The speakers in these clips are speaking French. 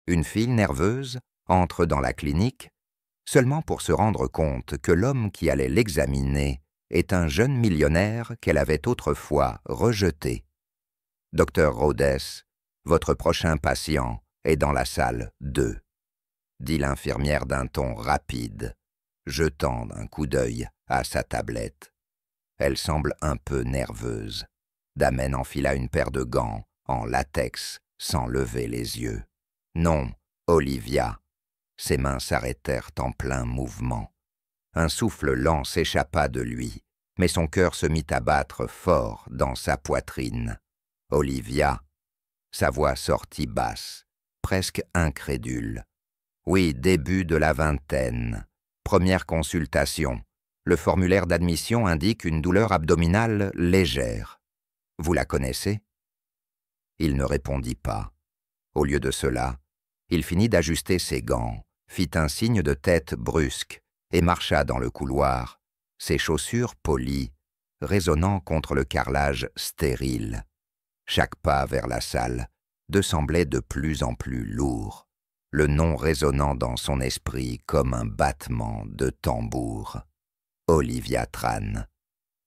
une fille nerveuse entre dans la clinique seulement pour se rendre compte que l'homme qui allait l'examiner est un jeune millionnaire qu'elle avait autrefois rejeté. « Docteur Rhodes, votre prochain patient est dans la salle 2, » dit l'infirmière d'un ton rapide, jetant un coup d'œil à sa tablette. Elle semble un peu nerveuse. Damen enfila une paire de gants en latex sans lever les yeux. « Non, Olivia !» Ses mains s'arrêtèrent en plein mouvement. Un souffle lent s'échappa de lui, mais son cœur se mit à battre fort dans sa poitrine. « Olivia !» Sa voix sortit basse, presque incrédule. « Oui, début de la vingtaine. Première consultation. Le formulaire d'admission indique une douleur abdominale légère. Vous la connaissez ?» Il ne répondit pas. Au lieu de cela, il finit d'ajuster ses gants, fit un signe de tête brusque et marcha dans le couloir, ses chaussures polies, résonnant contre le carrelage stérile. Chaque pas vers la salle semblait de plus en plus lourd, le nom résonnant dans son esprit comme un battement de tambour. Olivia Tran.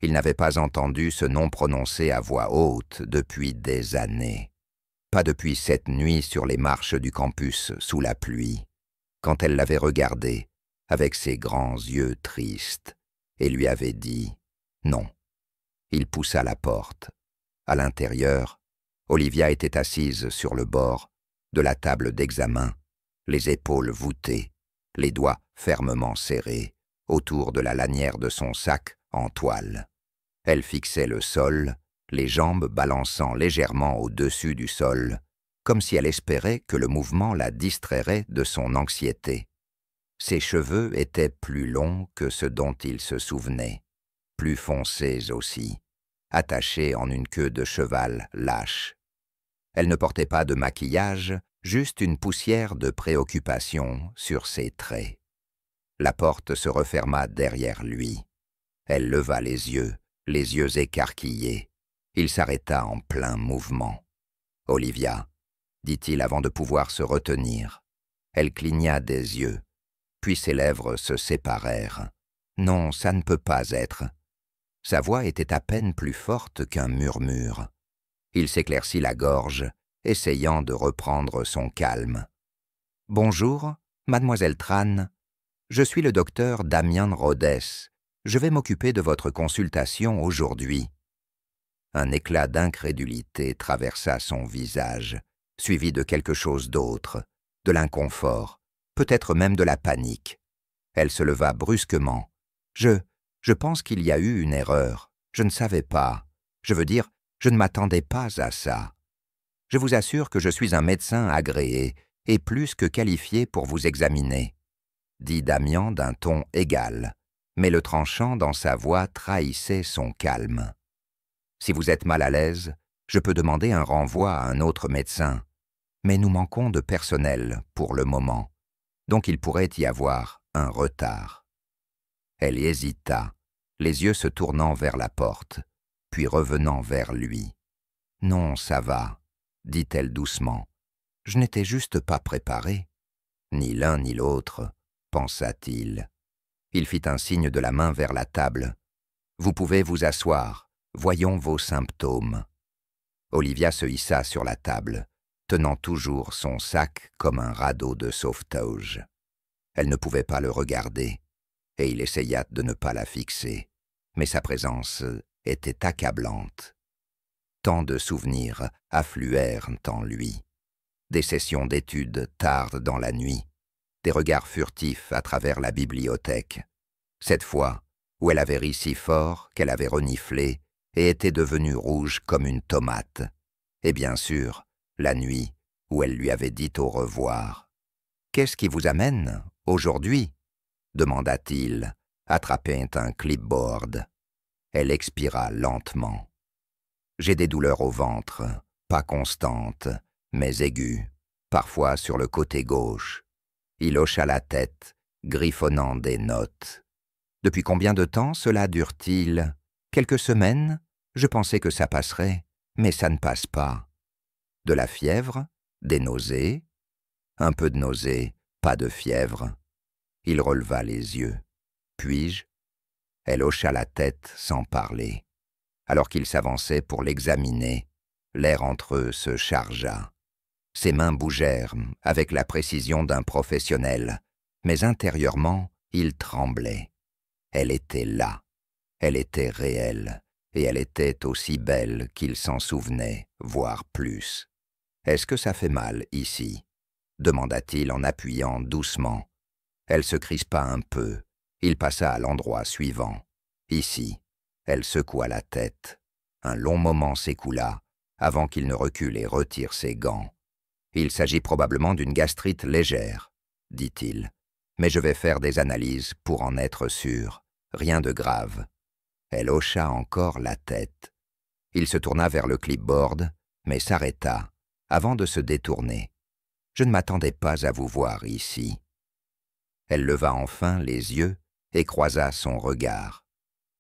Il n'avait pas entendu ce nom prononcé à voix haute depuis des années. Pas depuis cette nuit sur les marches du campus sous la pluie, quand elle l'avait regardé avec ses grands yeux tristes et lui avait dit « non ». Il poussa la porte. À l'intérieur, Olivia était assise sur le bord de la table d'examen, les épaules voûtées, les doigts fermement serrés autour de la lanière de son sac en toile. Elle fixait le sol, les jambes balançant légèrement au-dessus du sol, comme si elle espérait que le mouvement la distrairait de son anxiété. Ses cheveux étaient plus longs que ce dont il se souvenait, plus foncés aussi, attachés en une queue de cheval lâche. Elle ne portait pas de maquillage, juste une poussière de préoccupation sur ses traits. La porte se referma derrière lui. Elle leva les yeux écarquillés. Il s'arrêta en plein mouvement. « Olivia », dit-il avant de pouvoir se retenir. Elle cligna des yeux, puis ses lèvres se séparèrent. « Non, ça ne peut pas être. » Sa voix était à peine plus forte qu'un murmure. Il s'éclaircit la gorge, essayant de reprendre son calme. « Bonjour, mademoiselle Tran. Je suis le docteur Damian Rhodes. Je vais m'occuper de votre consultation aujourd'hui. » Un éclat d'incrédulité traversa son visage, suivi de quelque chose d'autre, de l'inconfort, peut-être même de la panique. Elle se leva brusquement. « Je pense qu'il y a eu une erreur. Je ne savais pas. Je veux dire, je ne m'attendais pas à ça. Je vous assure que je suis un médecin agréé et plus que qualifié pour vous examiner, » dit Damian d'un ton égal, mais le tranchant dans sa voix trahissait son calme. « Si vous êtes mal à l'aise, je peux demander un renvoi à un autre médecin, mais nous manquons de personnel pour le moment, donc il pourrait y avoir un retard. » Elle hésita, les yeux se tournant vers la porte, puis revenant vers lui. « Non, ça va, » dit-elle doucement. « Je n'étais juste pas préparée. » Ni l'un ni l'autre, pensa-t-il. Il fit un signe de la main vers la table. « Vous pouvez vous asseoir. Voyons vos symptômes. » Olivia se hissa sur la table, tenant toujours son sac comme un radeau de sauvetage. Elle ne pouvait pas le regarder, et il essaya de ne pas la fixer, mais sa présence était accablante. Tant de souvenirs affluèrent en lui. Des sessions d'études tard dans la nuit, des regards furtifs à travers la bibliothèque. Cette fois, où elle avait ri si fort qu'elle avait reniflé et était devenue rouge comme une tomate. Et bien sûr, la nuit où elle lui avait dit au revoir. « Qu'est-ce qui vous amène aujourd'hui ?» demanda-t-il, attrapant un clipboard. Elle expira lentement. « J'ai des douleurs au ventre, pas constantes, mais aiguës, parfois sur le côté gauche. » Il hocha la tête, griffonnant des notes. « Depuis combien de temps cela dure-t-il ? Quelques semaines ? Je pensais que ça passerait, mais ça ne passe pas. » De la fièvre ? Des nausées ? Un peu de nausée, pas de fièvre. Il releva les yeux. Puis-je? Elle hocha la tête sans parler. Alors qu'il s'avançait pour l'examiner, l'air entre eux se chargea. Ses mains bougèrent avec la précision d'un professionnel, mais intérieurement, il tremblait. Elle était là, elle était réelle, et elle était aussi belle qu'il s'en souvenait, voire plus. « Est-ce que ça fait mal, ici ?» demanda-t-il en appuyant doucement. Elle se crispa un peu. Il passa à l'endroit suivant. Ici, elle secoua la tête. Un long moment s'écoula avant qu'il ne recule et retire ses gants. « Il s'agit probablement d'une gastrite légère, » dit-il. « Mais je vais faire des analyses pour en être sûr. Rien de grave. » Elle hocha encore la tête. Il se tourna vers le clipboard, mais s'arrêta, avant de se détourner. « Je ne m'attendais pas à vous voir ici. » Elle leva enfin les yeux et croisa son regard.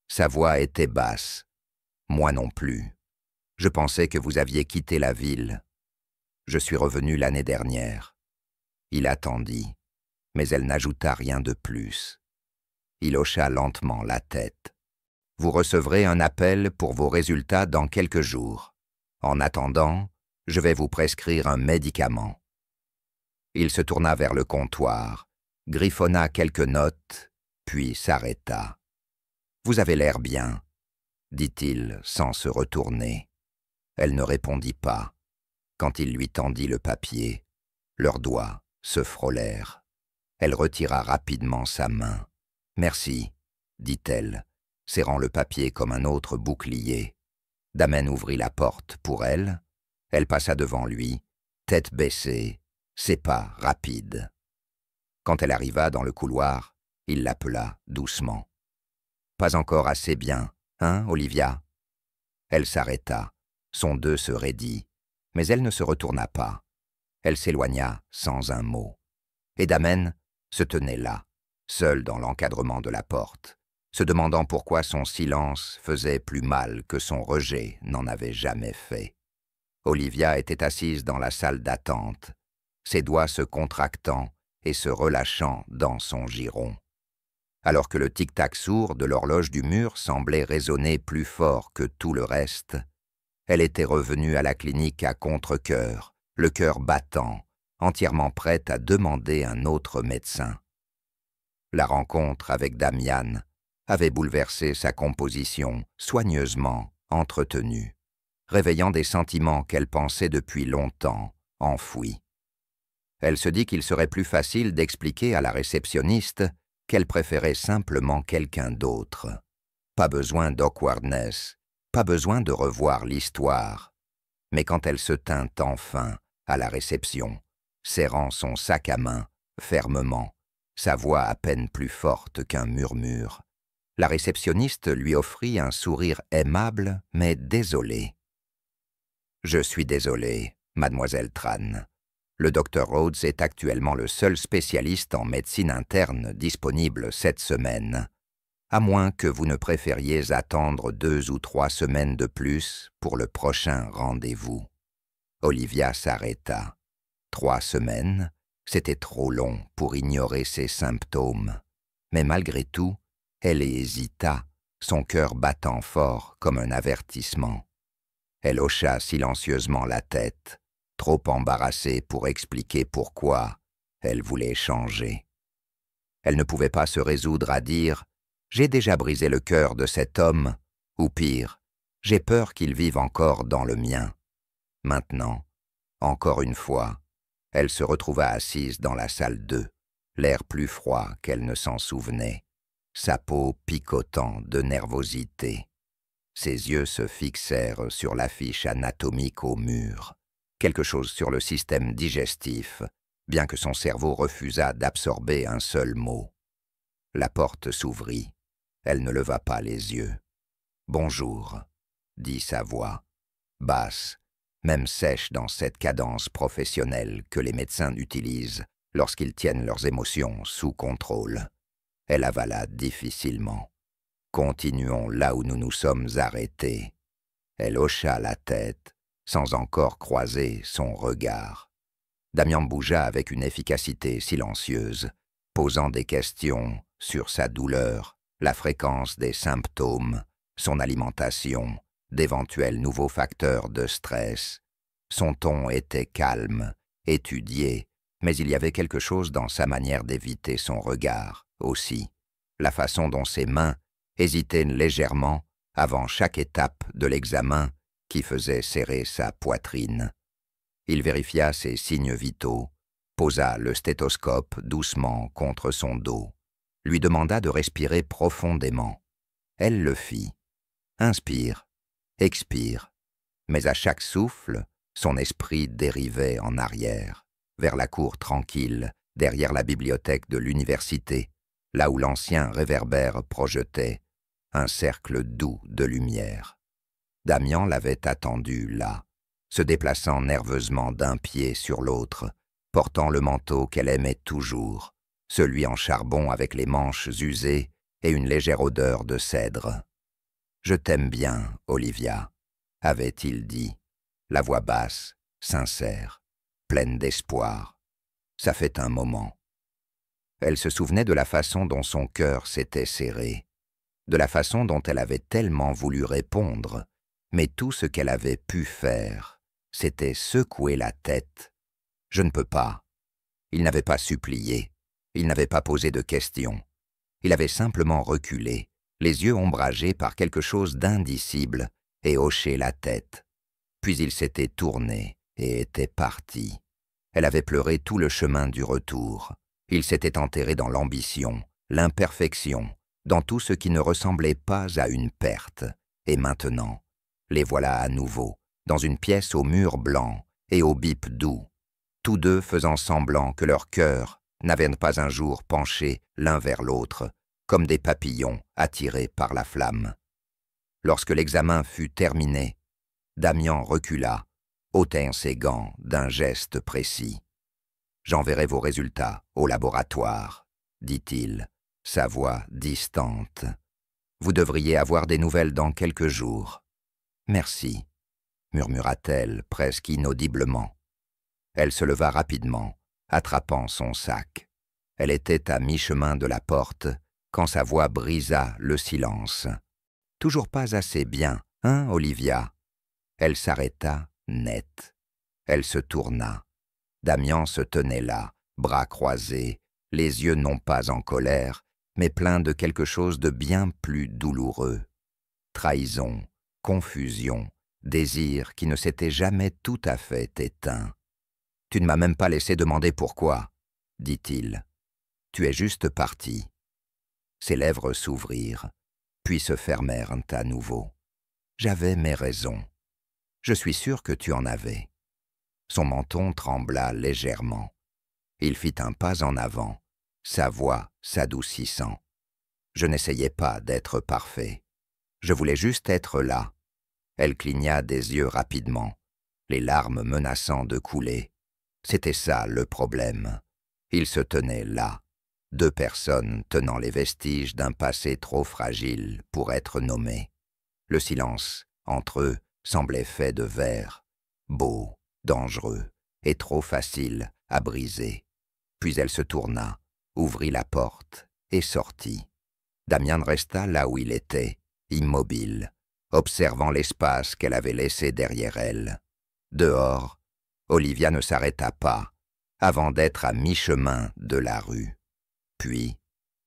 Sa voix était basse. « Moi non plus. Je pensais que vous aviez quitté la ville. Je suis revenu l'année dernière. » Il attendit, mais elle n'ajouta rien de plus. Il hocha lentement la tête. « Vous recevrez un appel pour vos résultats dans quelques jours. En attendant, je vais vous prescrire un médicament. » Il se tourna vers le comptoir, griffonna quelques notes, puis s'arrêta. « Vous avez l'air bien, » dit-il sans se retourner. Elle ne répondit pas. Quand il lui tendit le papier, leurs doigts se frôlèrent. Elle retira rapidement sa main. « Merci, » dit-elle, serrant le papier comme un autre bouclier. Damen ouvrit la porte pour elle. Elle passa devant lui, tête baissée, ses pas rapides. Quand elle arriva dans le couloir, il l'appela doucement. « Pas encore assez bien, hein, Olivia ?» Elle s'arrêta, son deu se raidit, mais elle ne se retourna pas. Elle s'éloigna sans un mot. Et Damen se tenait là, seul dans l'encadrement de la porte, se demandant pourquoi son silence faisait plus mal que son rejet n'en avait jamais fait. Olivia était assise dans la salle d'attente, ses doigts se contractant et se relâchant dans son giron. Alors que le tic-tac sourd de l'horloge du mur semblait résonner plus fort que tout le reste, elle était revenue à la clinique à contre-cœur, le cœur battant, entièrement prête à demander un autre médecin. La rencontre avec Damian avait bouleversé sa composition soigneusement entretenue, réveillant des sentiments qu'elle pensait depuis longtemps enfouis. Elle se dit qu'il serait plus facile d'expliquer à la réceptionniste qu'elle préférait simplement quelqu'un d'autre. Pas besoin d'awkwardness, pas besoin de revoir l'histoire. Mais quand elle se tint enfin à la réception, serrant son sac à main fermement, sa voix à peine plus forte qu'un murmure, la réceptionniste lui offrit un sourire aimable mais désolé. « Je suis désolé, mademoiselle Tran. Le Dr Rhodes est actuellement le seul spécialiste en médecine interne disponible cette semaine, à moins que vous ne préfériez attendre 2 ou 3 semaines de plus pour le prochain rendez-vous. » Olivia s'arrêta. 3 semaines, c'était trop long pour ignorer ses symptômes. Mais malgré tout, elle hésita, son cœur battant fort comme un avertissement. Elle hocha silencieusement la tête, trop embarrassée pour expliquer pourquoi elle voulait changer. Elle ne pouvait pas se résoudre à dire « J'ai déjà brisé le cœur de cet homme » ou pire « J'ai peur qu'il vive encore dans le mien ». Maintenant, encore une fois, elle se retrouva assise dans la salle 2, l'air plus froid qu'elle ne s'en souvenait, sa peau picotant de nervosité. Ses yeux se fixèrent sur l'affiche anatomique au mur, quelque chose sur le système digestif, bien que son cerveau refusât d'absorber un seul mot. La porte s'ouvrit. Elle ne leva pas les yeux. « Bonjour », dit sa voix, basse, même sèche dans cette cadence professionnelle que les médecins utilisent lorsqu'ils tiennent leurs émotions sous contrôle. Elle avala difficilement. « Continuons là où nous nous sommes arrêtés. » Elle hocha la tête, sans encore croiser son regard. Damian bougea avec une efficacité silencieuse, posant des questions sur sa douleur, la fréquence des symptômes, son alimentation, d'éventuels nouveaux facteurs de stress. Son ton était calme, étudié, mais il y avait quelque chose dans sa manière d'éviter son regard, aussi, la façon dont ses mains hésitaient légèrement avant chaque étape de l'examen qui faisait serrer sa poitrine. Il vérifia ses signes vitaux, posa le stéthoscope doucement contre son dos, lui demanda de respirer profondément. Elle le fit. Inspire, expire, mais à chaque souffle, son esprit dérivait en arrière, vers la cour tranquille, derrière la bibliothèque de l'université, là où l'ancien réverbère projetait un cercle doux de lumière. Damian l'avait attendu là, se déplaçant nerveusement d'un pied sur l'autre, portant le manteau qu'elle aimait toujours, celui en charbon avec les manches usées et une légère odeur de cèdre. « Je t'aime bien, Olivia », avait-il dit, la voix basse, sincère, pleine d'espoir. Ça fait un moment. Elle se souvenait de la façon dont son cœur s'était serré, de la façon dont elle avait tellement voulu répondre, mais tout ce qu'elle avait pu faire, c'était secouer la tête. Je ne peux pas. Il n'avait pas supplié, il n'avait pas posé de questions. Il avait simplement reculé, les yeux ombragés par quelque chose d'indicible, et hoché la tête. Puis il s'était tourné et était parti. Elle avait pleuré tout le chemin du retour. Il s'était enterré dans l'ambition, l'imperfection, dans tout ce qui ne ressemblait pas à une perte. Et maintenant, les voilà à nouveau, dans une pièce au mur blanc et au bip doux, tous deux faisant semblant que leurs cœurs n'avaient pas un jour penché l'un vers l'autre, comme des papillons attirés par la flamme. Lorsque l'examen fut terminé, Damian recula, ôtant ses gants d'un geste précis. « J'enverrai vos résultats au laboratoire », dit-il, sa voix distante. « Vous devriez avoir des nouvelles dans quelques jours. »« Merci », murmura-t-elle presque inaudiblement. Elle se leva rapidement, attrapant son sac. Elle était à mi-chemin de la porte quand sa voix brisa le silence. « Toujours pas assez bien, hein, Olivia ?» Elle s'arrêta net. Elle se tourna. Damian se tenait là, bras croisés, les yeux non pas en colère, mais pleins de quelque chose de bien plus douloureux. Trahison, confusion, désir qui ne s'était jamais tout à fait éteint. « Tu ne m'as même pas laissé demander pourquoi, » dit-il. « Tu es juste parti. » Ses lèvres s'ouvrirent, puis se fermèrent à nouveau. « J'avais mes raisons. Je suis sûr que tu en avais. » Son menton trembla légèrement. Il fit un pas en avant, sa voix s'adoucissant. « Je n'essayais pas d'être parfait. Je voulais juste être là. » Elle cligna des yeux rapidement, les larmes menaçant de couler. C'était ça le problème. Ils se tenaient là, deux personnes tenant les vestiges d'un passé trop fragile pour être nommé. Le silence, entre eux, semblait fait de verre, beau, dangereux et trop facile à briser. Puis elle se tourna, ouvrit la porte et sortit. Damian resta là où il était, immobile, observant l'espace qu'elle avait laissé derrière elle. Dehors, Olivia ne s'arrêta pas, avant d'être à mi-chemin de la rue. Puis,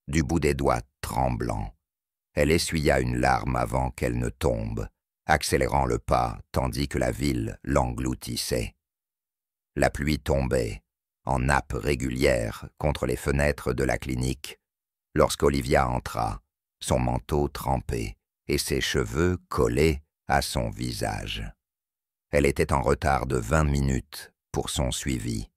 du bout des doigts tremblants, elle essuya une larme avant qu'elle ne tombe, accélérant le pas tandis que la ville l'engloutissait. La pluie tombait, en nappes régulières contre les fenêtres de la clinique, lorsqu'Olivia entra, son manteau trempé et ses cheveux collés à son visage. Elle était en retard de 20 minutes pour son suivi,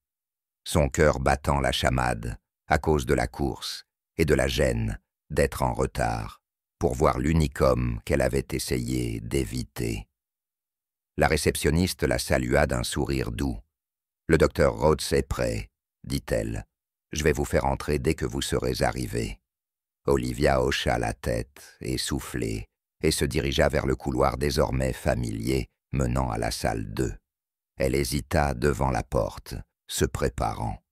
son cœur battant la chamade à cause de la course et de la gêne d'être en retard pour voir l'unique homme qu'elle avait essayé d'éviter. La réceptionniste la salua d'un sourire doux. « Le docteur Rhodes est prêt, » dit-elle. « Je vais vous faire entrer dès que vous serez arrivé. » Olivia hocha la tête, essoufflée, et se dirigea vers le couloir désormais familier menant à la salle 2. Elle hésita devant la porte, se préparant.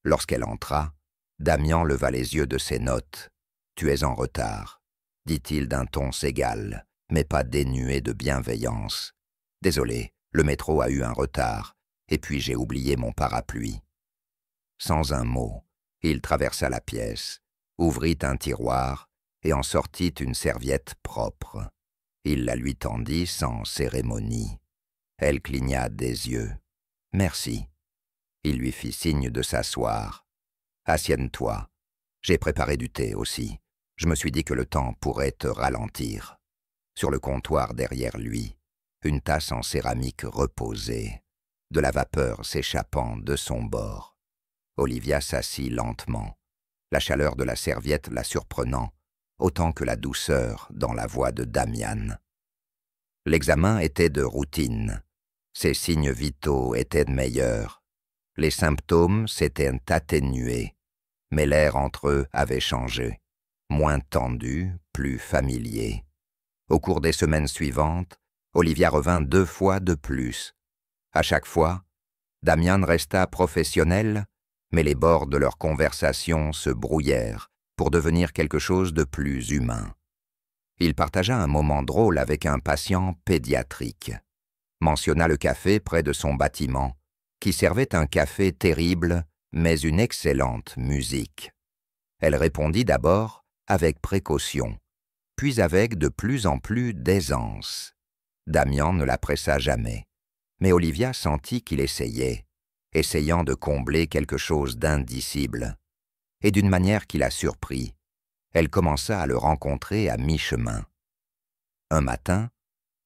Lorsqu'elle entra, Damian leva les yeux de ses notes. « Tu es en retard », dit-il d'un ton égal, mais pas dénué de bienveillance. « Désolé, le métro a eu un retard, et puis j'ai oublié mon parapluie. » Sans un mot, il traversa la pièce, ouvrit un tiroir et en sortit une serviette propre. Il la lui tendit sans cérémonie. Elle cligna des yeux. « Merci. » Il lui fit signe de s'asseoir. « Assieds-toi. J'ai préparé du thé aussi. Je me suis dit que le temps pourrait te ralentir. » Sur le comptoir derrière lui, une tasse en céramique reposait, de la vapeur s'échappant de son bord. Olivia s'assit lentement, la chaleur de la serviette la surprenant, autant que la douceur dans la voix de Damian. L'examen était de routine. Ses signes vitaux étaient meilleurs. Les symptômes s'étaient atténués, mais l'air entre eux avait changé, moins tendu, plus familier. Au cours des semaines suivantes, Olivia revint 2 fois de plus. À chaque fois, Damian resta professionnel, mais les bords de leur conversation se brouillèrent pour devenir quelque chose de plus humain. Il partagea un moment drôle avec un patient pédiatrique, mentionna le café près de son bâtiment, qui servait un café terrible, mais une excellente musique. Elle répondit d'abord avec précaution, puis avec de plus en plus d'aisance. Damian ne la pressa jamais, mais Olivia sentit qu'il essayait, essayant de combler quelque chose d'indicible. Et d'une manière qui la surprit, elle commença à le rencontrer à mi-chemin. Un matin,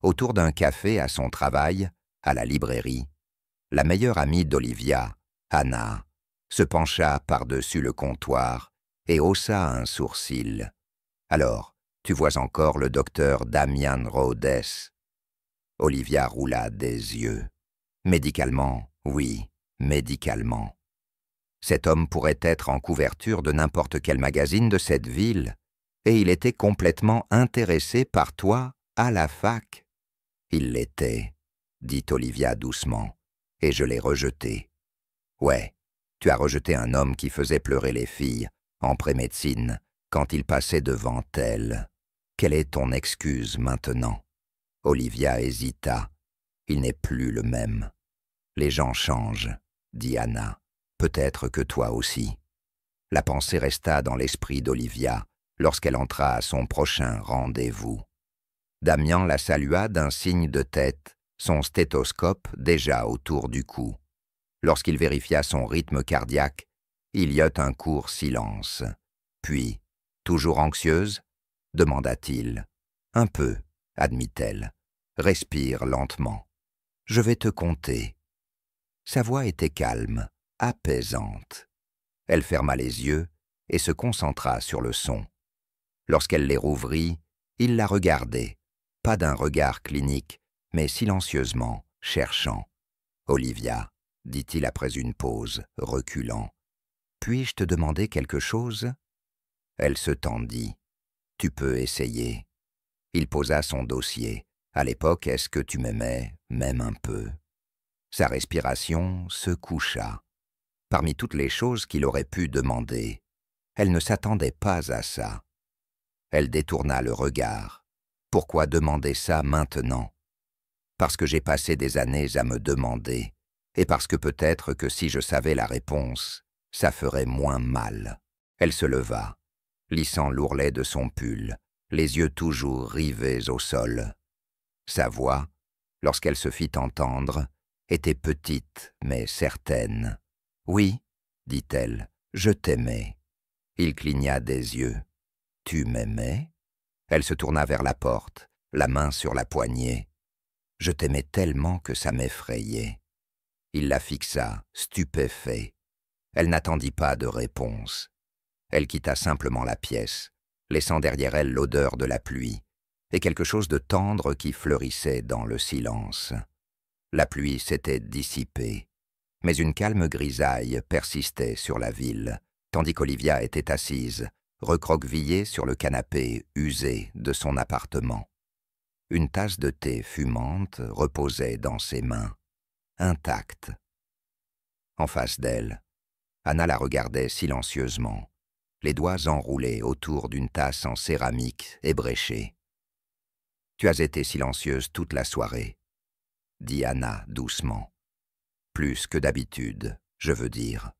autour d'un café à son travail, à la librairie, la meilleure amie d'Olivia, Anna, se pencha par-dessus le comptoir et haussa un sourcil. « Alors, tu vois encore le docteur Damian Rhodes ?» Olivia roula des yeux. « Médicalement, oui, médicalement. Cet homme pourrait être en couverture de n'importe quel magazine de cette ville, et il était complètement intéressé par toi à la fac. »« Il l'était, » dit Olivia doucement, « et je l'ai rejeté. »« Ouais, tu as rejeté un homme qui faisait pleurer les filles, en prémédecine, quand il passait devant elles. Quelle est ton excuse maintenant ?» Olivia hésita. « Il n'est plus le même. »« Les gens changent, » dit Anna. « Peut-être que toi aussi. » La pensée resta dans l'esprit d'Olivia lorsqu'elle entra à son prochain rendez-vous. Damian la salua d'un signe de tête, son stéthoscope déjà autour du cou. Lorsqu'il vérifia son rythme cardiaque, il y eut un court silence. Puis, toujours anxieuse, demanda-t-il. « Un peu, » admit-elle. « Respire lentement. Je vais te compter. » Sa voix était calme, apaisante. Elle ferma les yeux et se concentra sur le son. Lorsqu'elle les rouvrit, il la regardait, pas d'un regard clinique, mais silencieusement, cherchant. « Olivia, » dit-il après une pause, reculant, « puis-je te demander quelque chose ?» Elle se tendit. « Tu peux essayer. » Il posa son dossier. « À l'époque, est-ce que tu m'aimais, même un peu ?» Sa respiration se coucha. Parmi toutes les choses qu'il aurait pu demander, elle ne s'attendait pas à ça. Elle détourna le regard. « Pourquoi demander ça maintenant ?»« Parce que j'ai passé des années à me demander, et parce que peut-être que si je savais la réponse, ça ferait moins mal. » Elle se leva, lissant l'ourlet de son pull, les yeux toujours rivés au sol. Sa voix, lorsqu'elle se fit entendre, était petite mais certaine. « Oui, » dit-elle, « je t'aimais. » Il cligna des yeux. « Tu m'aimais ?» Elle se tourna vers la porte, la main sur la poignée. « Je t'aimais tellement que ça m'effrayait. » Il la fixa, stupéfait. Elle n'attendit pas de réponse. Elle quitta simplement la pièce, laissant derrière elle l'odeur de la pluie et quelque chose de tendre qui fleurissait dans le silence. La pluie s'était dissipée, mais une calme grisaille persistait sur la ville, tandis qu'Olivia était assise, recroquevillée sur le canapé usé de son appartement. Une tasse de thé fumante reposait dans ses mains, intacte. En face d'elle, Anna la regardait silencieusement, les doigts enroulés autour d'une tasse en céramique ébréchée. « Tu as été silencieuse toute la soirée, » dit Anna doucement. « Plus que d'habitude, je veux dire. »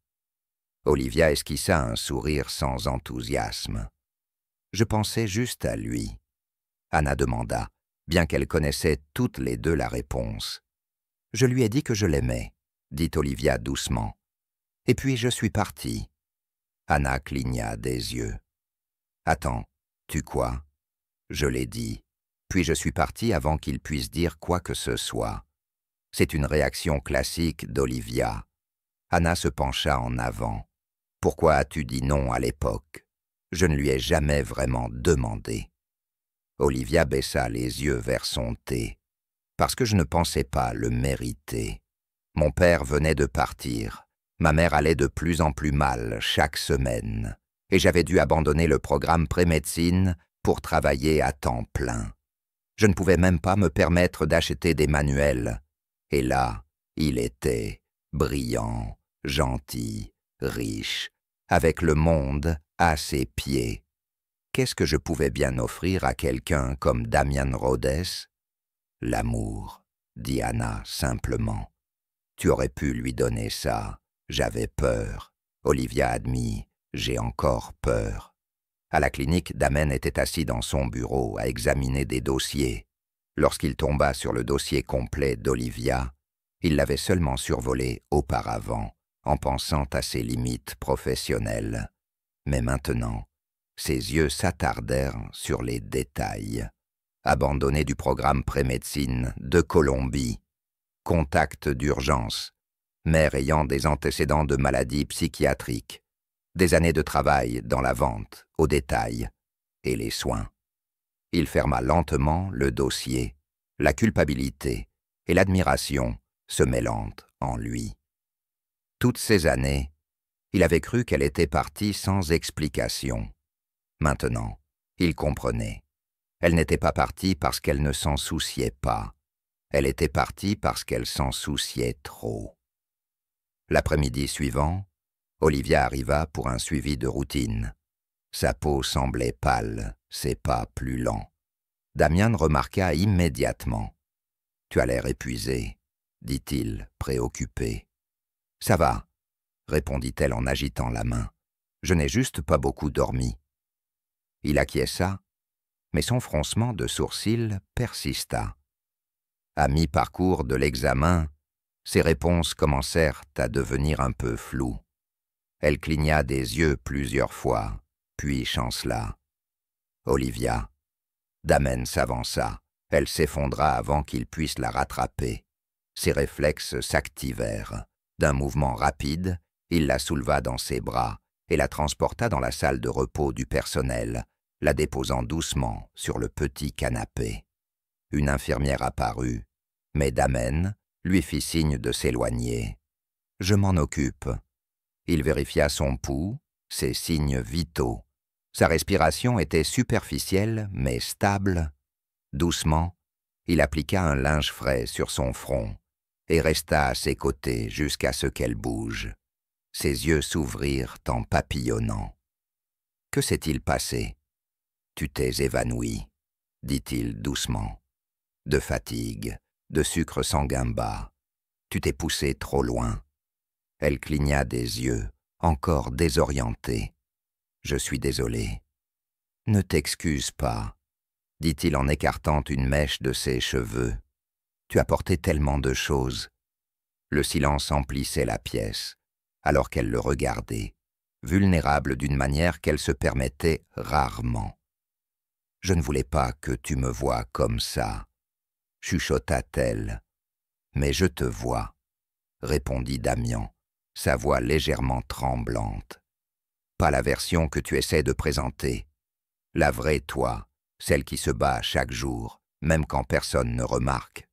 Olivia esquissa un sourire sans enthousiasme. « Je pensais juste à lui. » Anna demanda, bien qu'elle connaissait toutes les deux la réponse. « Je lui ai dit que je l'aimais, » dit Olivia doucement. « Et puis je suis partie. » Anna cligna des yeux. « Attends, tu quoi ?» Je l'ai dit, puis je suis partie avant qu'il puisse dire quoi que ce soit. C'est une réaction classique d'Olivia. Anna se pencha en avant. « Pourquoi as-tu dit non à l'époque ? Je ne lui ai jamais vraiment demandé. » Olivia baissa les yeux vers son thé. « Parce que je ne pensais pas le mériter. Mon père venait de partir. Ma mère allait de plus en plus mal chaque semaine. Et j'avais dû abandonner le programme pré-médecine pour travailler à temps plein. Je ne pouvais même pas me permettre d'acheter des manuels. Et là, il était brillant, gentil, riche, avec le monde à ses pieds. Qu'est-ce que je pouvais bien offrir à quelqu'un comme Damian Rhodes ? L'amour, dit Anna simplement. Tu aurais pu lui donner ça. J'avais peur. Olivia admit, j'ai encore peur. À la clinique, Damien était assis dans son bureau à examiner des dossiers. Lorsqu'il tomba sur le dossier complet d'Olivia, il l'avait seulement survolé auparavant, en pensant à ses limites professionnelles. Mais maintenant, ses yeux s'attardèrent sur les détails. Abandonné du programme pré-médecine de Colombie, contact d'urgence, mère ayant des antécédents de maladies psychiatriques, des années de travail dans la vente, au détail, et les soins. Il ferma lentement le dossier, la culpabilité et l'admiration se mêlant en lui. Toutes ces années, il avait cru qu'elle était partie sans explication. Maintenant, il comprenait. Elle n'était pas partie parce qu'elle ne s'en souciait pas. Elle était partie parce qu'elle s'en souciait trop. L'après-midi suivant, Olivia arriva pour un suivi de routine. Sa peau semblait pâle, ses pas plus lents. Damian remarqua immédiatement. « Tu as l'air épuisé, » dit-il, préoccupé. « Ça va, » répondit-elle en agitant la main. « Je n'ai juste pas beaucoup dormi. » Il acquiesça, mais son froncement de sourcils persista. À mi-parcours de l'examen, ses réponses commencèrent à devenir un peu floues. Elle cligna des yeux plusieurs fois, puis chancela. « Olivia !» Damien s'avança. Elle s'effondra avant qu'il puisse la rattraper. Ses réflexes s'activèrent. D'un mouvement rapide, il la souleva dans ses bras et la transporta dans la salle de repos du personnel, la déposant doucement sur le petit canapé. Une infirmière apparut, mais Damien lui fit signe de s'éloigner. « Je m'en occupe. » Il vérifia son pouls, ses signes vitaux. Sa respiration était superficielle mais stable. Doucement, il appliqua un linge frais sur son front et resta à ses côtés jusqu'à ce qu'elle bouge. Ses yeux s'ouvrirent en papillonnant. « Que s'est-il passé ? » « Tu t'es évanoui, » dit-il doucement. « De fatigue, de sucre sanguin bas. Tu t'es poussé trop loin. » Elle cligna des yeux, encore désorientée. « Je suis désolé. »« Ne t'excuse pas, » dit-il en écartant une mèche de ses cheveux. « Tu as porté tellement de choses. » Le silence emplissait la pièce, alors qu'elle le regardait, vulnérable d'une manière qu'elle se permettait rarement. « Je ne voulais pas que tu me vois comme ça, » chuchota-t-elle. « Mais je te vois, » répondit Damian, sa voix légèrement tremblante. « Pas la version que tu essaies de présenter. La vraie toi, celle qui se bat chaque jour, même quand personne ne remarque. »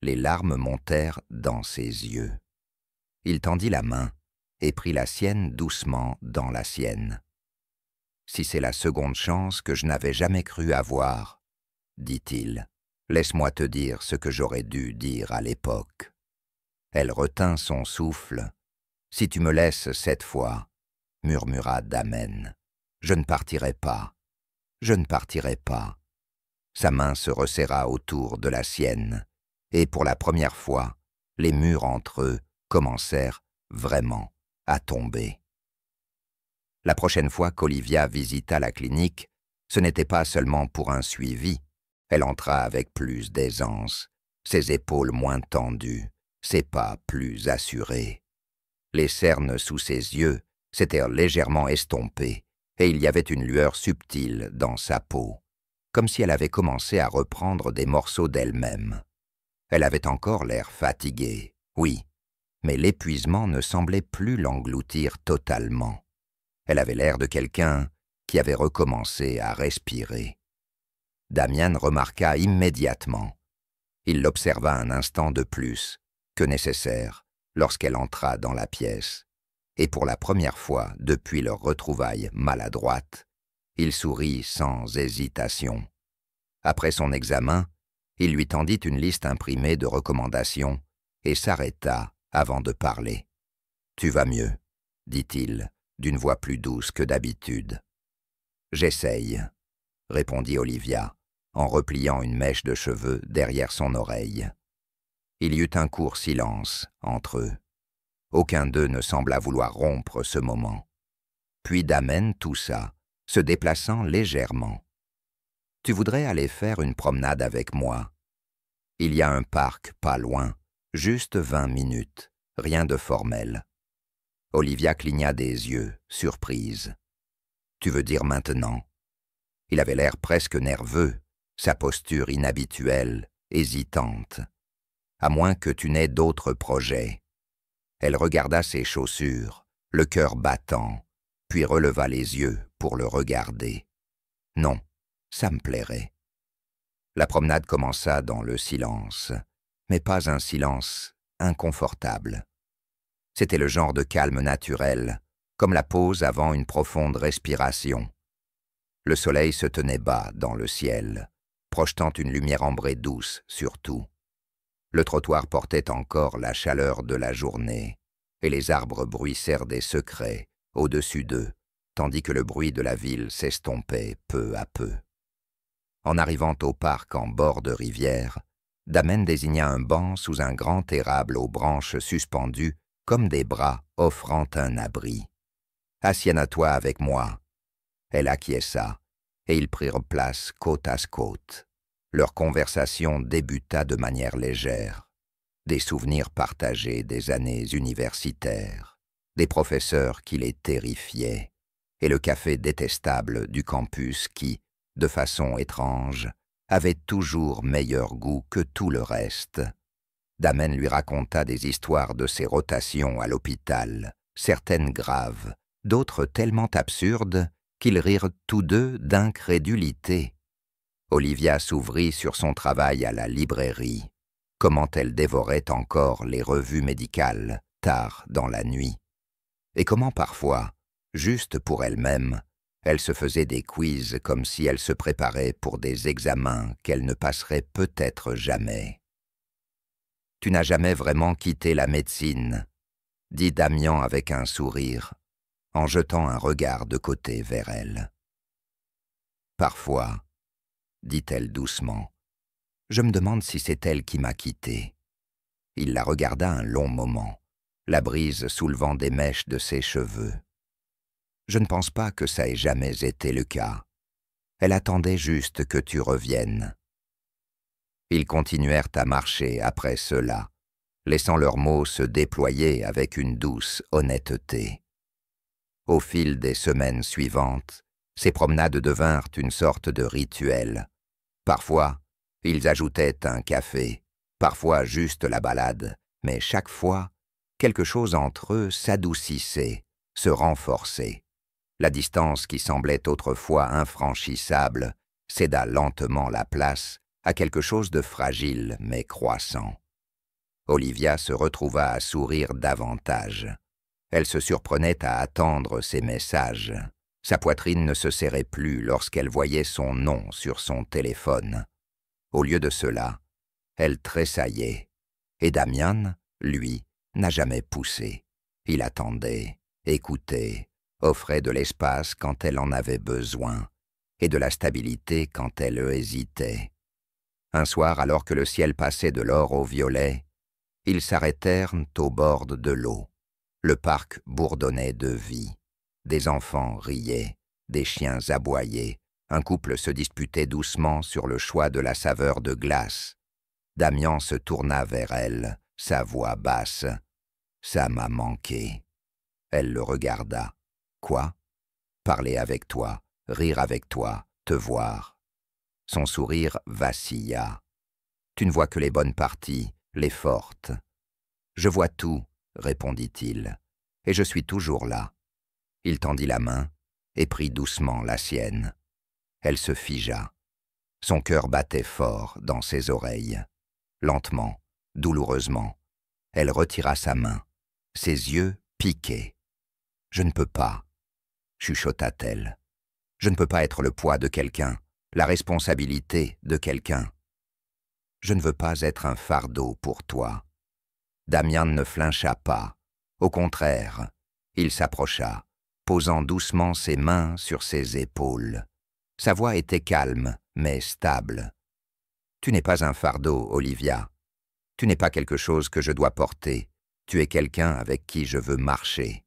Les larmes montèrent dans ses yeux. Il tendit la main et prit la sienne doucement dans la sienne. « Si c'est la seconde chance que je n'avais jamais cru avoir, » dit-il, « laisse-moi te dire ce que j'aurais dû dire à l'époque. » Elle retint son souffle. « Si tu me laisses cette fois, » murmura Damen, « je ne partirai pas, je ne partirai pas. » Sa main se resserra autour de la sienne, et pour la première fois, les murs entre eux commencèrent vraiment à tomber. La prochaine fois qu'Olivia visita la clinique, ce n'était pas seulement pour un suivi. Elle entra avec plus d'aisance, ses épaules moins tendues, ses pas plus assurés. Les cernes sous ses yeux s'étaient légèrement estompées, et il y avait une lueur subtile dans sa peau, comme si elle avait commencé à reprendre des morceaux d'elle-même. Elle avait encore l'air fatiguée, oui, mais l'épuisement ne semblait plus l'engloutir totalement. Elle avait l'air de quelqu'un qui avait recommencé à respirer. Damian remarqua immédiatement. Il l'observa un instant de plus que nécessaire lorsqu'elle entra dans la pièce, et pour la première fois depuis leur retrouvaille maladroite, il sourit sans hésitation. Après son examen, il lui tendit une liste imprimée de recommandations et s'arrêta avant de parler. « Tu vas mieux, » dit-il, d'une voix plus douce que d'habitude. « J'essaye, » répondit Olivia, en repliant une mèche de cheveux derrière son oreille. Il y eut un court silence entre eux. Aucun d'eux ne sembla vouloir rompre ce moment. Puis Damen toussa, se déplaçant légèrement. « Tu voudrais aller faire une promenade avec moi? Il y a un parc pas loin, juste 20 minutes, rien de formel. » Olivia cligna des yeux, surprise. « Tu veux dire maintenant ?» Il avait l'air presque nerveux, sa posture inhabituelle, hésitante. « À moins que tu n'aies d'autres projets. » Elle regarda ses chaussures, le cœur battant, puis releva les yeux pour le regarder. « Non, ça me plairait. » La promenade commença dans le silence, mais pas un silence inconfortable. C'était le genre de calme naturel, comme la pause avant une profonde respiration. Le soleil se tenait bas dans le ciel, projetant une lumière ambrée douce sur tout. Le trottoir portait encore la chaleur de la journée, et les arbres bruissèrent des secrets au-dessus d'eux, tandis que le bruit de la ville s'estompait peu à peu. En arrivant au parc en bord de rivière, Damen désigna un banc sous un grand érable aux branches suspendues comme des bras offrant un abri. « Assieds-toi avec moi. » Elle acquiesça, et ils prirent place côte à côte. Leur conversation débuta de manière légère. Des souvenirs partagés des années universitaires, des professeurs qui les terrifiaient, et le café détestable du campus qui, de façon étrange, avait toujours meilleur goût que tout le reste. Damen lui raconta des histoires de ses rotations à l'hôpital, certaines graves, d'autres tellement absurdes qu'ils rirent tous deux d'incrédulité. Olivia s'ouvrit sur son travail à la librairie, comment elle dévorait encore les revues médicales tard dans la nuit, et comment parfois, juste pour elle-même, elle se faisait des quiz comme si elle se préparait pour des examens qu'elle ne passerait peut-être jamais. « Tu n'as jamais vraiment quitté la médecine, » dit Damian avec un sourire, en jetant un regard de côté vers elle. « Parfois, » dit-elle doucement, « je me demande si c'est elle qui m'a quitté. » Il la regarda un long moment, la brise soulevant des mèches de ses cheveux. « Je ne pense pas que ça ait jamais été le cas. Elle attendait juste que tu reviennes. » Ils continuèrent à marcher après cela, laissant leurs mots se déployer avec une douce honnêteté. Au fil des semaines suivantes, ces promenades devinrent une sorte de rituel. Parfois, ils ajoutaient un café, parfois juste la balade, mais chaque fois, quelque chose entre eux s'adoucissait, se renforçait. La distance qui semblait autrefois infranchissable céda lentement la place à quelque chose de fragile mais croissant. Olivia se retrouva à sourire davantage. Elle se surprenait à attendre ses messages. Sa poitrine ne se serrait plus lorsqu'elle voyait son nom sur son téléphone. Au lieu de cela, elle tressaillait, et Damian, lui, n'a jamais poussé. Il attendait, écoutait, offrait de l'espace quand elle en avait besoin, et de la stabilité quand elle hésitait. Un soir, alors que le ciel passait de l'or au violet, ils s'arrêtèrent au bord de l'eau. Le parc bourdonnait de vie. Des enfants riaient, des chiens aboyaient. Un couple se disputait doucement sur le choix de la saveur de glace. Damian se tourna vers elle, sa voix basse. « Ça m'a manqué. » Elle le regarda. « Quoi ? Parler avec toi, rire avec toi, te voir. » Son sourire vacilla. « Tu ne vois que les bonnes parties, les fortes. »« Je vois tout, » répondit-il, « et je suis toujours là. » Il tendit la main et prit doucement la sienne. Elle se figea. Son cœur battait fort dans ses oreilles. Lentement, douloureusement, elle retira sa main. Ses yeux piquaient. « Je ne peux pas, » chuchota-t-elle. « Je ne peux pas être le poids de quelqu'un, la responsabilité de quelqu'un. Je ne veux pas être un fardeau pour toi. » Damian ne flincha pas. Au contraire, il s'approcha, posant doucement ses mains sur ses épaules. Sa voix était calme, mais stable. « Tu n'es pas un fardeau, Olivia. Tu n'es pas quelque chose que je dois porter. Tu es quelqu'un avec qui je veux marcher. »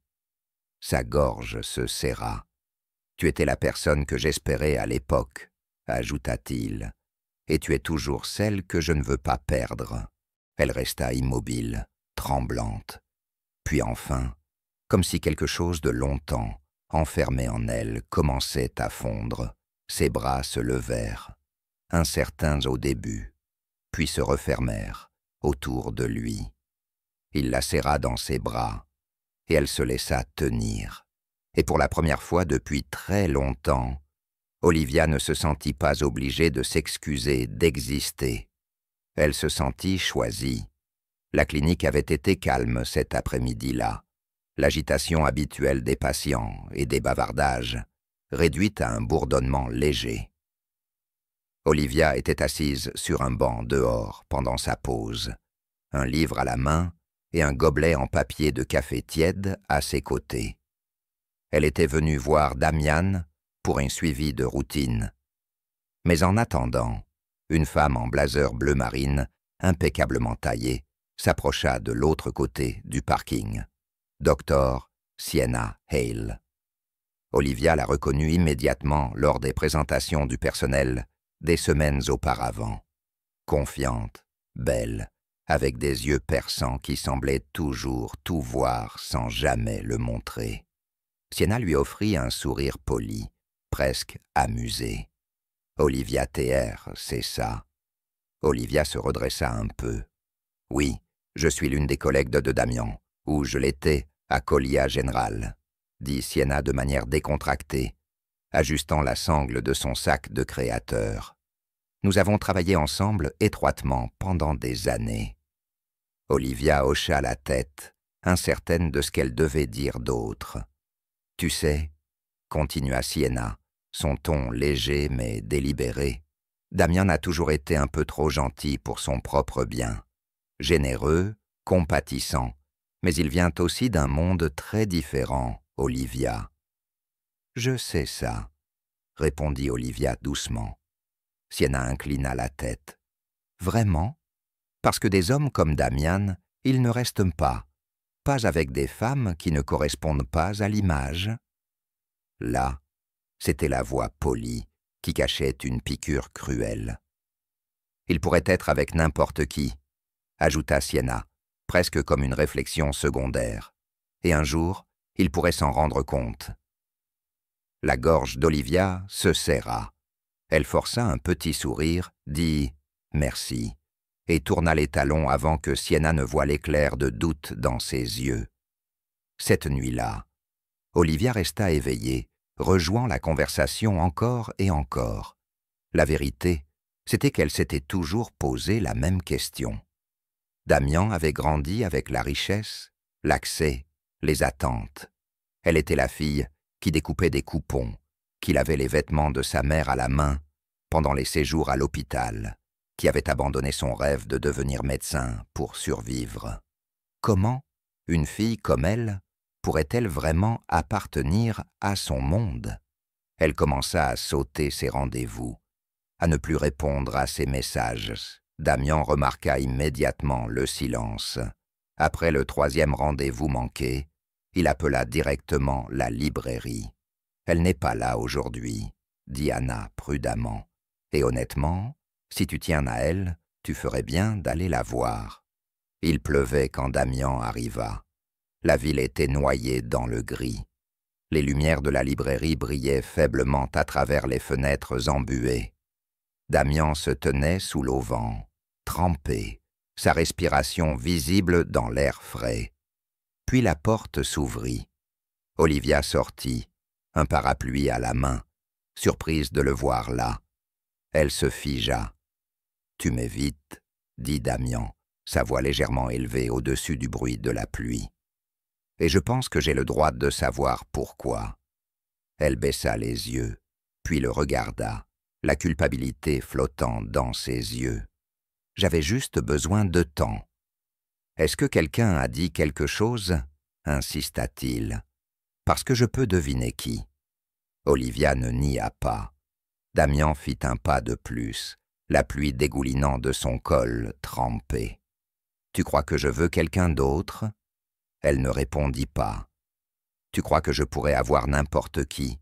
Sa gorge se serra. « Tu étais la personne que j'espérais à l'époque, » ajouta-t-il, « et tu es toujours celle que je ne veux pas perdre. » Elle resta immobile, tremblante. Puis enfin, comme si quelque chose de longtemps, enfermé en elle, commençait à fondre, ses bras se levèrent, incertains au début, puis se refermèrent autour de lui. Il la serra dans ses bras, et elle se laissa tenir. Et pour la première fois depuis très longtemps, Olivia ne se sentit pas obligée de s'excuser d'exister. Elle se sentit choisie. La clinique avait été calme cet après-midi-là. L'agitation habituelle des patients et des bavardages, réduite à un bourdonnement léger. Olivia était assise sur un banc dehors pendant sa pause, un livre à la main et un gobelet en papier de café tiède à ses côtés. Elle était venue voir Damian pour un suivi de routine. Mais en attendant, une femme en blazer bleu marine, impeccablement taillée, s'approcha de l'autre côté du parking. Dr. Sienna Hale. Olivia la reconnut immédiatement lors des présentations du personnel des semaines auparavant. Confiante, belle, avec des yeux perçants qui semblaient toujours tout voir sans jamais le montrer. Sienna lui offrit un sourire poli, presque amusé. « Olivia TR, c'est ça. » Olivia se redressa un peu. « Oui, je suis l'une des collègues de Damian, ou je l'étais à Collia General, » dit Sienna de manière décontractée, ajustant la sangle de son sac de créateur. « Nous avons travaillé ensemble étroitement pendant des années. » Olivia hocha la tête, incertaine de ce qu'elle devait dire d'autre. « Tu sais, » continua Sienna, son ton léger mais délibéré, « Damian a toujours été un peu trop gentil pour son propre bien. Généreux, compatissant, mais il vient aussi d'un monde très différent, Olivia. »« Je sais ça, » répondit Olivia doucement. Sienna inclina la tête. « Vraiment ? Parce que des hommes comme Damian, ils ne restent pas avec des femmes qui ne correspondent pas à l'image. » Là, c'était la voix polie qui cachait une piqûre cruelle. « Il pourrait être avec n'importe qui, » ajouta Sienna, presque comme une réflexion secondaire. « Et un jour, il pourrait s'en rendre compte. » La gorge d'Olivia se serra. Elle força un petit sourire, dit « merci » et tourna les talons avant que Sienna ne voie l'éclair de doute dans ses yeux. Cette nuit-là, Olivia resta éveillée, rejouant la conversation encore et encore. La vérité, c'était qu'elle s'était toujours posé la même question. Damian avait grandi avec la richesse, l'accès, les attentes. Elle était la fille qui découpait des coupons, qui lavait les vêtements de sa mère à la main pendant les séjours à l'hôpital, qui avait abandonné son rêve de devenir médecin pour survivre. Comment une fille comme elle pourrait-elle vraiment appartenir à son monde? Elle commença à sauter ses rendez-vous, à ne plus répondre à ses messages. Damian remarqua immédiatement le silence. Après le 3e rendez-vous manqué, il appela directement la librairie. « Elle n'est pas là aujourd'hui », dit Anna prudemment. « Et honnêtement, si tu tiens à elle, tu ferais bien d'aller la voir. » Il pleuvait quand Damian arriva. La ville était noyée dans le gris. Les lumières de la librairie brillaient faiblement à travers les fenêtres embuées. Damian se tenait sous l'auvent, trempé, sa respiration visible dans l'air frais. Puis la porte s'ouvrit. Olivia sortit, un parapluie à la main, surprise de le voir là. Elle se figea. « Tu m'évites, » dit Damian, sa voix légèrement élevée au-dessus du bruit de la pluie. « Et je pense que j'ai le droit de savoir pourquoi. » Elle baissa les yeux, puis le regarda, la culpabilité flottant dans ses yeux. « J'avais juste besoin de temps. »« Est-ce que quelqu'un a dit quelque chose ?» insista-t-il. « Parce que je peux deviner qui. » Olivia ne nia pas. Damian fit un pas de plus, la pluie dégoulinant de son col trempé. « Tu crois que je veux quelqu'un d'autre ?» Elle ne répondit pas. « Tu crois que je pourrais avoir n'importe qui ?»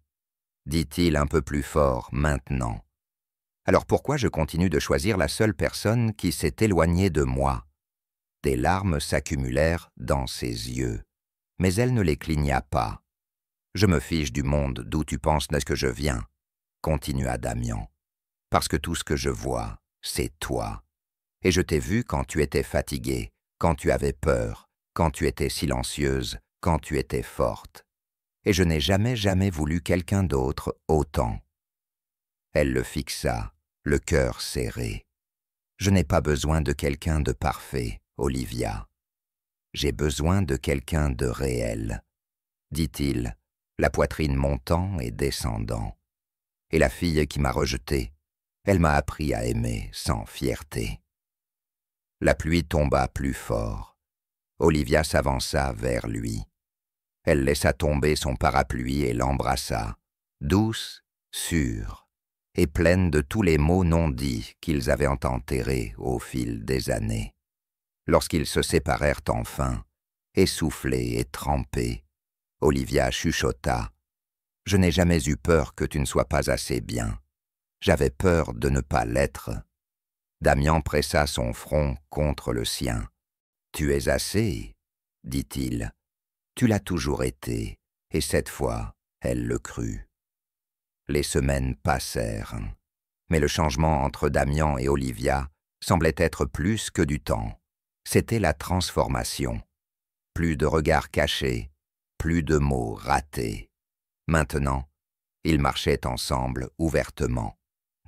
dit-il un peu plus fort maintenant. « Alors pourquoi je continue de choisir la seule personne qui s'est éloignée de moi ?» Des larmes s'accumulèrent dans ses yeux, mais elle ne les cligna pas. « Je me fiche du monde d'où tu penses que je viens, » continua Damian, « parce que tout ce que je vois, c'est toi. Et je t'ai vu quand tu étais fatiguée, quand tu avais peur, quand tu étais silencieuse, quand tu étais forte. Et je n'ai jamais voulu quelqu'un d'autre autant. » Elle le fixa, le cœur serré. « Je n'ai pas besoin de quelqu'un de parfait, Olivia. J'ai besoin de quelqu'un de réel, » dit-il, la poitrine montant et descendant. « Et la fille qui m'a rejeté, elle m'a appris à aimer sans fierté. » La pluie tomba plus fort. Olivia s'avança vers lui. Elle laissa tomber son parapluie et l'embrassa, douce, sûre, et pleine de tous les mots non dits qu'ils avaient enterrés au fil des années. Lorsqu'ils se séparèrent enfin, essoufflés et trempés, Olivia chuchota. « Je n'ai jamais eu peur que tu ne sois pas assez bien. J'avais peur de ne pas l'être. » Damian pressa son front contre le sien. « Tu es assez, » dit-il. « Tu l'as toujours été, et cette fois, elle le crut. » Les semaines passèrent, mais le changement entre Damian et Olivia semblait être plus que du temps. C'était la transformation. Plus de regards cachés, plus de mots ratés. Maintenant, ils marchaient ensemble ouvertement,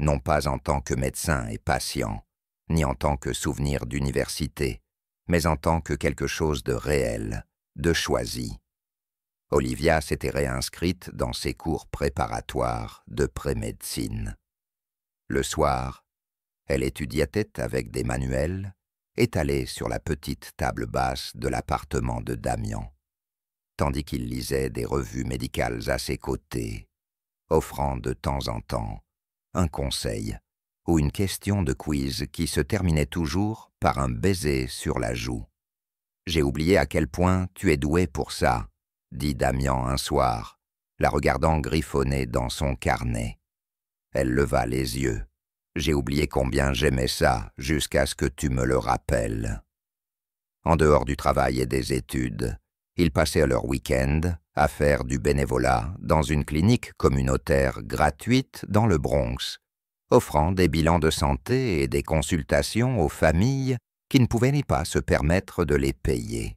non pas en tant que médecin et patient, ni en tant que souvenir d'université, mais en tant que quelque chose de réel, de choisi. Olivia s'était réinscrite dans ses cours préparatoires de pré-médecine. Le soir, elle étudiait avec des manuels étalés sur la petite table basse de l'appartement de Damian, tandis qu'il lisait des revues médicales à ses côtés, offrant de temps en temps un conseil ou une question de quiz qui se terminait toujours par un baiser sur la joue. « J'ai oublié à quel point tu es doué pour ça, » dit Damian un soir, la regardant griffonner dans son carnet. Elle leva les yeux. « J'ai oublié combien j'aimais ça jusqu'à ce que tu me le rappelles. » En dehors du travail et des études, ils passaient leur week-end à faire du bénévolat dans une clinique communautaire gratuite dans le Bronx, offrant des bilans de santé et des consultations aux familles qui ne pouvaient ni pas se permettre de les payer.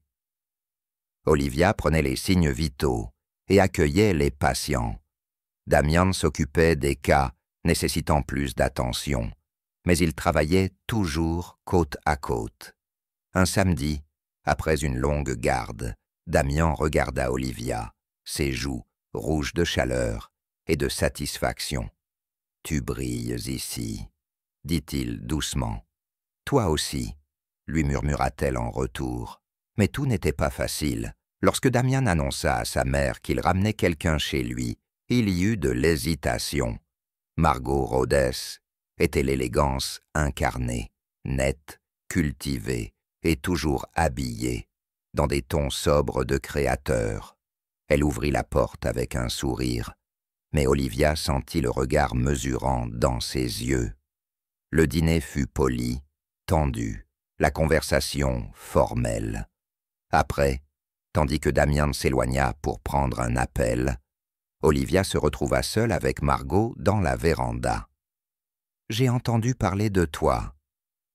Olivia prenait les signes vitaux et accueillait les patients. Damian s'occupait des cas nécessitant plus d'attention, mais ils travaillaient toujours côte à côte. Un samedi, après une longue garde, Damian regarda Olivia, ses joues rouges de chaleur et de satisfaction. « Tu brilles ici, » dit-il doucement. « Toi aussi, » lui murmura-t-elle en retour. Mais tout n'était pas facile. Lorsque Damian annonça à sa mère qu'il ramenait quelqu'un chez lui, il y eut de l'hésitation. Margot Rhodes était l'élégance incarnée, nette, cultivée et toujours habillée, dans des tons sobres de créateur. Elle ouvrit la porte avec un sourire, mais Olivia sentit le regard mesurant dans ses yeux. Le dîner fut poli, tendu, la conversation formelle. Après, tandis que Damian s'éloigna pour prendre un appel, Olivia se retrouva seule avec Margot dans la véranda. « J'ai entendu parler de toi »,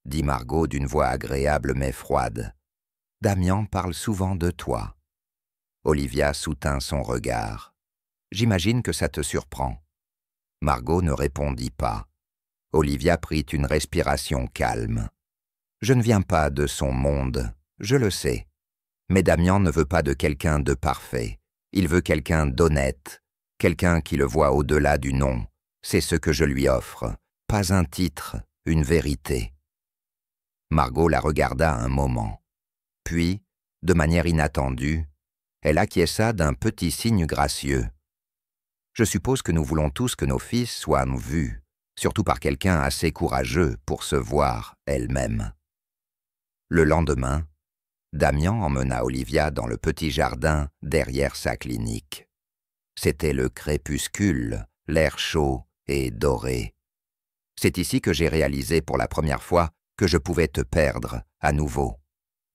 dit Margot d'une voix agréable mais froide. « Damian parle souvent de toi. » Olivia soutint son regard. « J'imagine que ça te surprend. » Margot ne répondit pas. Olivia prit une respiration calme. « Je ne viens pas de son monde, je le sais. Mais Damian ne veut pas de quelqu'un de parfait. Il veut quelqu'un d'honnête, quelqu'un qui le voit au-delà du nom. C'est ce que je lui offre. Pas un titre, une vérité. » Margot la regarda un moment. Puis, de manière inattendue, elle acquiesça d'un petit signe gracieux. « Je suppose que nous voulons tous que nos fils soient vus, surtout par quelqu'un assez courageux pour se voir elle-même. » Le lendemain, Damian emmena Olivia dans le petit jardin derrière sa clinique. C'était le crépuscule, l'air chaud et doré. « C'est ici que j'ai réalisé pour la première fois que je pouvais te perdre à nouveau, »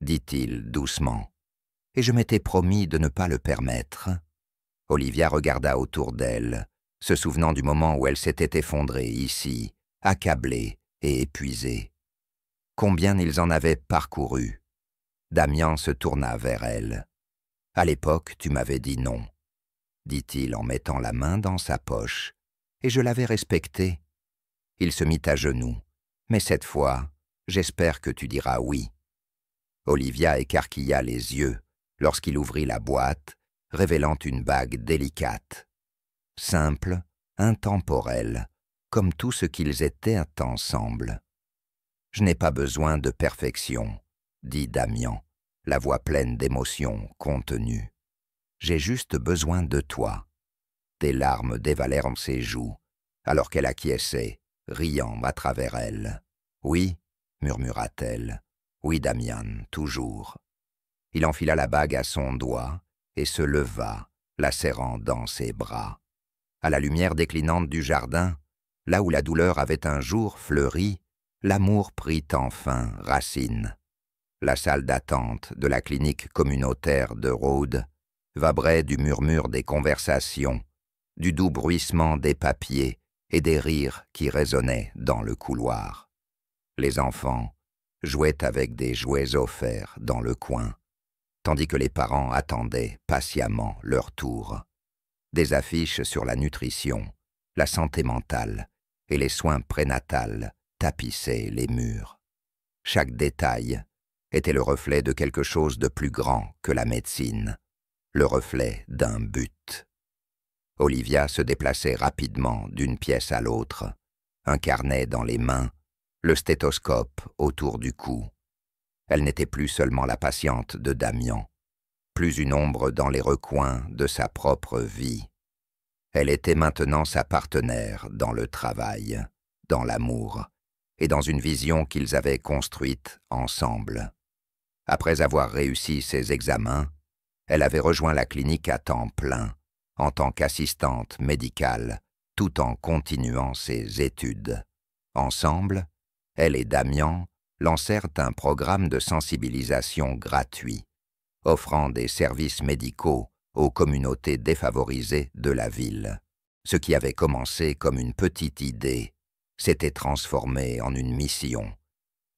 dit-il doucement. « Et je m'étais promis de ne pas le permettre. » Olivia regarda autour d'elle, se souvenant du moment où elle s'était effondrée ici, accablée et épuisée. Combien ils en avaient parcouru. Damian se tourna vers elle. « À l'époque, tu m'avais dit non, » dit-il en mettant la main dans sa poche, « et je l'avais respecté. » Il se mit à genoux. « Mais cette fois, j'espère que tu diras oui. » Olivia écarquilla les yeux lorsqu'il ouvrit la boîte, révélant une bague délicate. Simple, intemporelle, comme tout ce qu'ils étaient ensemble. « Je n'ai pas besoin de perfection, » dit Damian, la voix pleine d'émotion contenue. « J'ai juste besoin de toi. » Des larmes dévalèrent ses joues, alors qu'elle acquiesçait, riant à travers elle. « Oui, » murmura-t-elle. « Oui, Damian, toujours. » Il enfila la bague à son doigt et se leva, la serrant dans ses bras. À la lumière déclinante du jardin, là où la douleur avait un jour fleuri, l'amour prit enfin racine. La salle d'attente de la clinique communautaire de Rhodes vibrait du murmure des conversations, du doux bruissement des papiers et des rires qui résonnaient dans le couloir. Les enfants jouaient avec des jouets offerts dans le coin, tandis que les parents attendaient patiemment leur tour. Des affiches sur la nutrition, la santé mentale et les soins prénatals tapissaient les murs. Chaque détail était le reflet de quelque chose de plus grand que la médecine, le reflet d'un but. Olivia se déplaçait rapidement d'une pièce à l'autre, un carnet dans les mains, le stéthoscope autour du cou. Elle n'était plus seulement la patiente de Damian, plus une ombre dans les recoins de sa propre vie. Elle était maintenant sa partenaire dans le travail, dans l'amour, et dans une vision qu'ils avaient construite ensemble. Après avoir réussi ses examens, elle avait rejoint la clinique à temps plein, en tant qu'assistante médicale, tout en continuant ses études. Ensemble, elle et Damian lancèrent un programme de sensibilisation gratuit, offrant des services médicaux aux communautés défavorisées de la ville. Ce qui avait commencé comme une petite idée s'était transformé en une mission,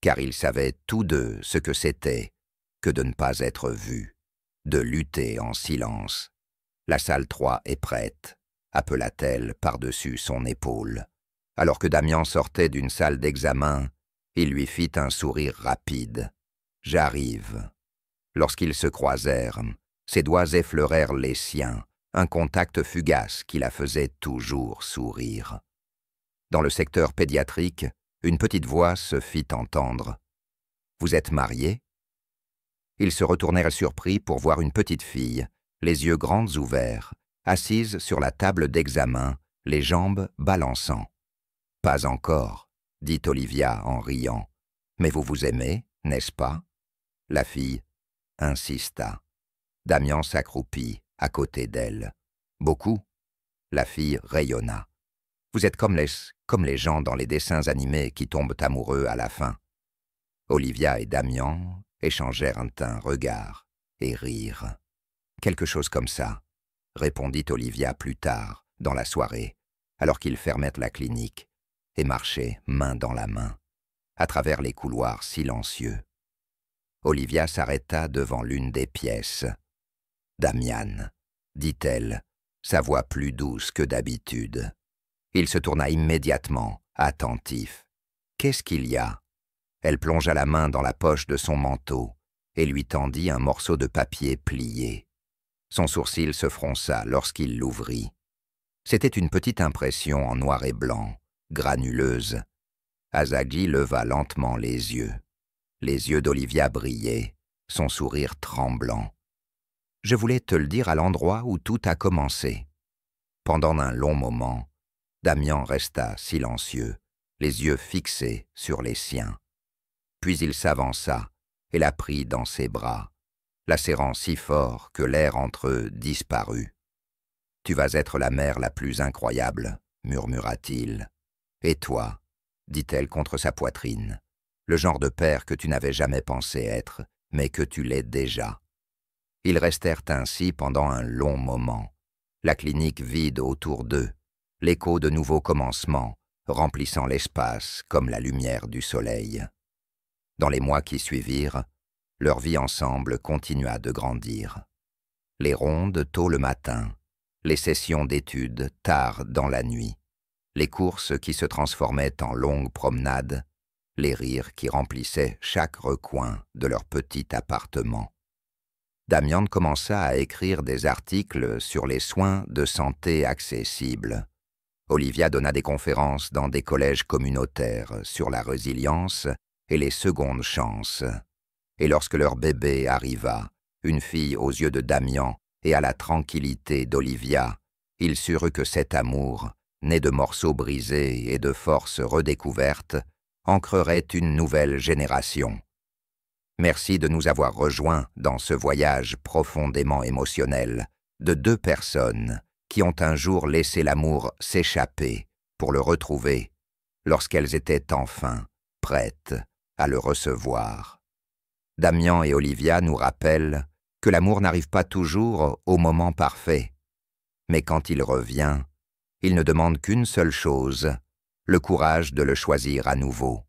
car ils savaient tous deux ce que c'était que de ne pas être vus, de lutter en silence. « La salle 3 est prête », appela-t-elle par-dessus son épaule. Alors que Damian sortait d'une salle d'examen, il lui fit un sourire rapide. « J'arrive. » Lorsqu'ils se croisèrent, ses doigts effleurèrent les siens, un contact fugace qui la faisait toujours sourire. Dans le secteur pédiatrique, une petite voix se fit entendre. « Vous êtes mariés » Ils se retournèrent surpris pour voir une petite fille, les yeux grands ouverts, assise sur la table d'examen, les jambes balançant. « Pas encore, » dit Olivia en riant. « Mais vous vous aimez, n'est-ce pas ?» La fille insista. Damian s'accroupit à côté d'elle. « Beaucoup ?» La fille rayonna. « Vous êtes comme les gens dans les dessins animés qui tombent amoureux à la fin. » Olivia et Damian échangèrent un regard et rirent. « Quelque chose comme ça, » répondit Olivia plus tard, dans la soirée, alors qu'ils fermèrent la clinique et marchaient main dans la main, à travers les couloirs silencieux. Olivia s'arrêta devant l'une des pièces. « Damian, » dit-elle, sa voix plus douce que d'habitude. Il se tourna immédiatement, attentif. « Qu'est-ce qu'il y a ?» Elle plongea la main dans la poche de son manteau et lui tendit un morceau de papier plié. Son sourcil se fronça lorsqu'il l'ouvrit. C'était une petite impression en noir et blanc, granuleuse. Azaghi leva lentement les yeux. Les yeux d'Olivia brillaient, son sourire tremblant. « Je voulais te le dire à l'endroit où tout a commencé. » Pendant un long moment, Damian resta silencieux, les yeux fixés sur les siens. Puis il s'avança et la prit dans ses bras, la serrant si fort que l'air entre eux disparut. « Tu vas être la mère la plus incroyable, » murmura-t-il. « Et toi ?» dit-elle contre sa poitrine. « Le genre de père que tu n'avais jamais pensé être, mais que tu l'es déjà. » Ils restèrent ainsi pendant un long moment, la clinique vide autour d'eux, l'écho de nouveaux commencements, remplissant l'espace comme la lumière du soleil. Dans les mois qui suivirent, leur vie ensemble continua de grandir. Les rondes tôt le matin, les sessions d'études tard dans la nuit, les courses qui se transformaient en longues promenades, les rires qui remplissaient chaque recoin de leur petit appartement. Damian commença à écrire des articles sur les soins de santé accessibles. Olivia donna des conférences dans des collèges communautaires sur la résilience et les secondes chances. Et lorsque leur bébé arriva, une fille aux yeux de Damian et à la tranquillité d'Olivia, ils surent que cet amour, né de morceaux brisés et de forces redécouvertes, ancrerait une nouvelle génération. Merci de nous avoir rejoints dans ce voyage profondément émotionnel de deux personnes qui ont un jour laissé l'amour s'échapper pour le retrouver lorsqu'elles étaient enfin prêtes à le recevoir. Damian et Olivia nous rappellent que l'amour n'arrive pas toujours au moment parfait, mais quand il revient, il ne demande qu'une seule chose, le courage de le choisir à nouveau.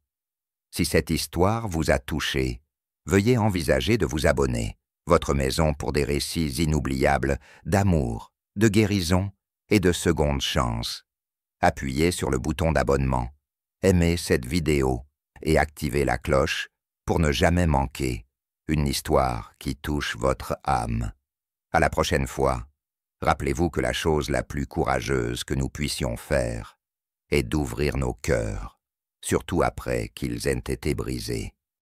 Si cette histoire vous a touché, veuillez envisager de vous abonner, votre maison pour des récits inoubliables d'amour, de guérison et de seconde chance. Appuyez sur le bouton d'abonnement, aimez cette vidéo et activez la cloche pour ne jamais manquer une histoire qui touche votre âme. À la prochaine fois, rappelez-vous que la chose la plus courageuse que nous puissions faire est d'ouvrir nos cœurs, surtout après qu'ils aient été brisés.